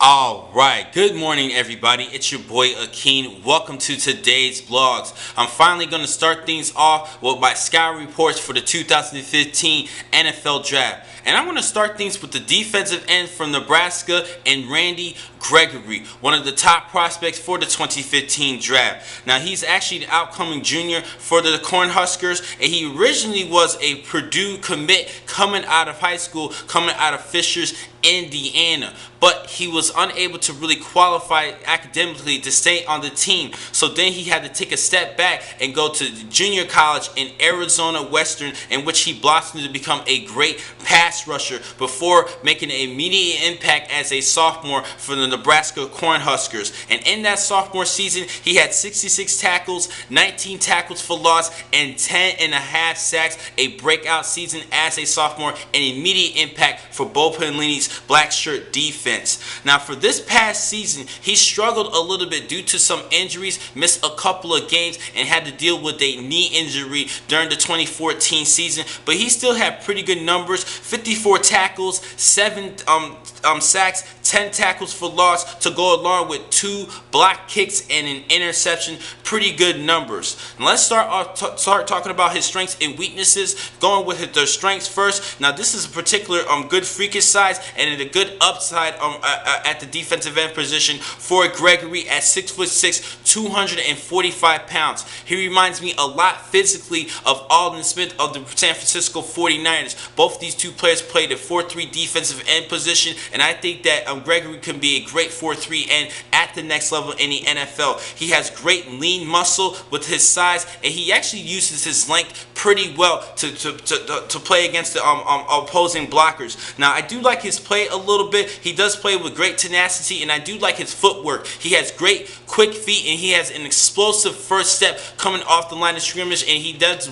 Alright, good morning everybody, it's your boy Akeen. Welcome to today's vlogs. I'm finally going to start things off with my scout reports for the 2015 NFL Draft. And I'm going to start things with the defensive end from Nebraska and Gregory, one of the top prospects for the 2015 draft. Now he's actually an outcoming junior for the Cornhuskers, and he originally was a Purdue commit coming out of high school, coming out of Fishers, Indiana, but he was unable to really qualify academically to stay on the team. So then he had to take a step back and go to junior college in Arizona Western, in which he blossomed to become a great pass rusher before making an immediate impact as a sophomore for the Nebraska Cornhuskers. And in that sophomore season, he had 66 tackles, 19 tackles for loss, and 10.5 sacks, a breakout season as a sophomore, an immediate impact for Bo Pelini's black shirt defense. Now for this past season, he struggled a little bit due to some injuries, missed a couple of games, and had to deal with a knee injury during the 2014 season, but he still had pretty good numbers: 54 tackles, 7 sacks, 10 tackles for loss, to go along with 2 block kicks and an interception. Pretty good numbers. And let's start talking about his strengths and weaknesses, going with their strengths first. Now this is a particular good freakish size and a good upside at the defensive end position for Gregory at 6'6", 245 pounds. He reminds me a lot physically of Aldon Smith of the San Francisco 49ers. Both these two players played a 4-3 defensive end position, and I think that Gregory can be a great 4-3 end at the next level in the NFL. He has great lean muscle with his size, and he actually uses his length pretty well to play against the opposing blockers. Now I do like his play a little bit. He does play with great tenacity, and I do like his footwork. He has great quick feet, and he has an explosive first step coming off the line of scrimmage, and he does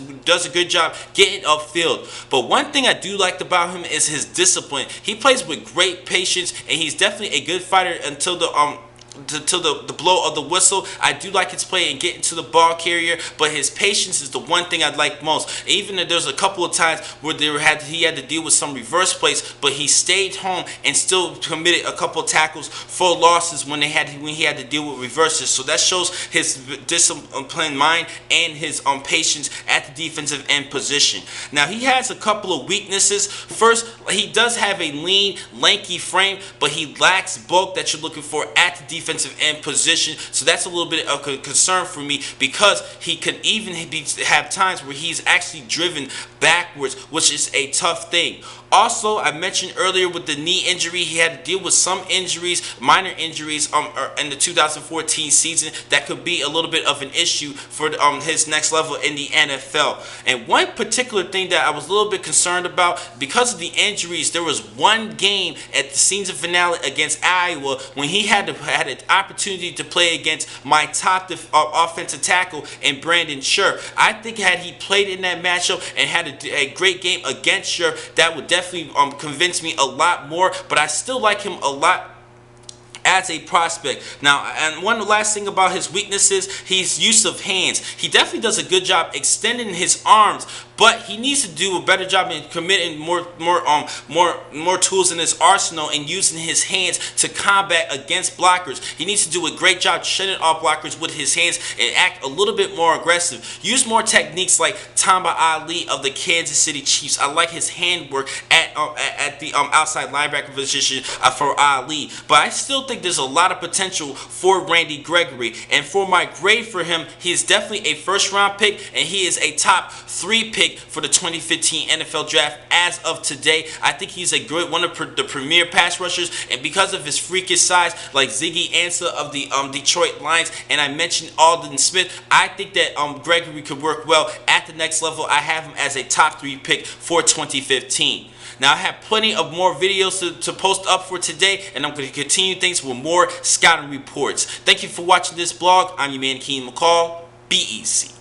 a good job getting upfield. But one thing I do like about him is his discipline. He plays with great patience, and he's definitely a good fighter until the blow of the whistle. I do like his play and getting to the ball carrier, but his patience is the one thing I like most. Even if there's a couple of times where he had to deal with some reverse plays, but he stayed home and still committed a couple of tackles for losses when he had to deal with reverses. So that shows his disciplined mind and his patience at the defensive end position. Now he has a couple of weaknesses. First, he does have a lean, lanky frame, but he lacks bulk that you're looking for at the defensive end position. So that's a little bit of a concern for me, because he could even have times where he's actually driven backwards, which is a tough thing. Also, I mentioned earlier with the knee injury, he had to deal with some injuries, minor injuries in the 2014 season that could be a little bit of an issue for his next level in the NFL. And one particular thing that I was a little bit concerned about, because of the injuries, there was one game at the season finale against Iowa when he had an opportunity to play against my top offensive tackle in Brandon Scherf. I think had he played in that matchup and had a great game against Scherf, that would definitely convince me a lot more, but I still like him a lot as a prospect. Now, and one last thing about his weaknesses, his use of hands. He definitely does a good job extending his arms, but he needs to do a better job in committing more tools in his arsenal and using his hands to combat against blockers. He needs to do a great job shutting off blockers with his hands and act a little bit more aggressive. Use more techniques like Tamba Ali of the Kansas City Chiefs. I like his handwork at the outside linebacker position for Ali, but I still think there's a lot of potential for Gregory. And for my grade for him, he is definitely a first-round pick, and he is a top 3 pick for the 2015 NFL Draft as of today. I think he's one of the premier pass rushers, and because of his freakish size, like Ziggy Ansah of the Detroit Lions, and I mentioned Aldon Smith, I think that Gregory could work well at the next level. I have him as a top 3 pick for 2015. Now I have plenty of more videos to post up for today, and I'm going to continue things with more scouting reports. Thank you for watching this vlog. I'm your man, Keen McCall. Be easy.